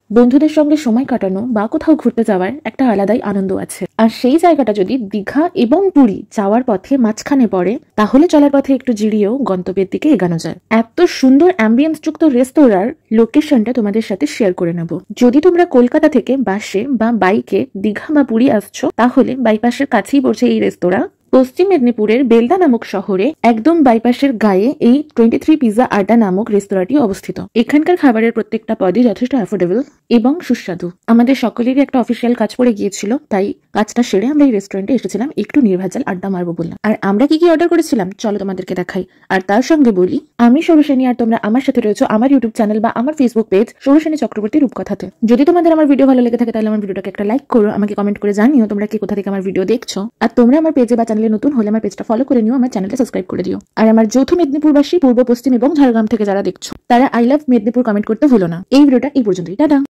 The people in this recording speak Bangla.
বন্ধুদের সঙ্গে সময় কাটানো বা কোথাও ঘুরতে যাওয়ার একটা আলাদাই আনন্দ আছে। আর সেই জায়গাটা যদি দীঘা এবং পুরী যাওয়ার পথে মাঝখানে পড়ে, তাহলে চলার পথে একটু জিরিয়েও গন্তব্যের দিকে এগানো যায়। এত সুন্দর অ্যাম্বিয়েন্স যুক্ত রেস্তোরাঁর লোকেশনটা তোমাদের সাথে শেয়ার করে নেব। যদি তোমরা কলকাতা থেকে বাসে বা বাইকে দীঘা বা পুরী আসছো, তাহলে বাইপাসের কাছেই পড়ছে এই রেস্তোরাঁ। পশ্চিম মেদিনীপুরের বেলদা নামক শহরে একদম বাইপাসের গায়ে এই 23 পিজা আড্ডা নামক রেস্তোরাঁটি অবস্থিত। এখানকার খাবারের প্রত্যেকটা পদই যথেষ্ট অ্যাফোর্ডেবল এবং সুস্বাদু। আমাদের সকলেরই একটা অফিসিয়াল কাজ পড়ে গিয়েছিল, তাই কাজটা সেরে আমরা এই রেস্টুরেন্টে এসেছিলাম একটু নির্ভেজাল আড্ডা মারবো বললাম। আর আমরা কি অর্ডার করেছিলাম চলো তোমাদেরকে দেখাই। আর তার সঙ্গে বলি, আমি সৌরসেনী, আর তোমরা আমার সাথে রয়েছো আমার ইউটিউব চ্যানেল বা আমার ফেসবুক পেজ সৌরসেনী চক্রবর্তী রূপকথাতে। যদি তোমাদের আমার ভিডিও ভালো লেগে থাকে তাহলে আমার ভিডিওটাকে একটা লাইক করো, আমাকে কমেন্ট করে জানিও তোমরা কি কোথা থেকে আমার ভিডিও দেখছো। আর তোমরা আমার পেজে বা চ্যানেলে নতুন হলে আমার পেজটা ফলো করে নিও, আমার চ্যানেলটা সাবস্ক্রাইব করে দিও। আর আমার যৌথ মেদিনীপুরবাসী পূর্ব, পশ্চিম এবং ঝাড়গ্রাম থেকে যারা দেখছো, তারা আই লাভ মেদিনীপুর কমেন্ট করতে ভুলো না। এই ভিডিওটা এই পর্যন্তই, টাটা।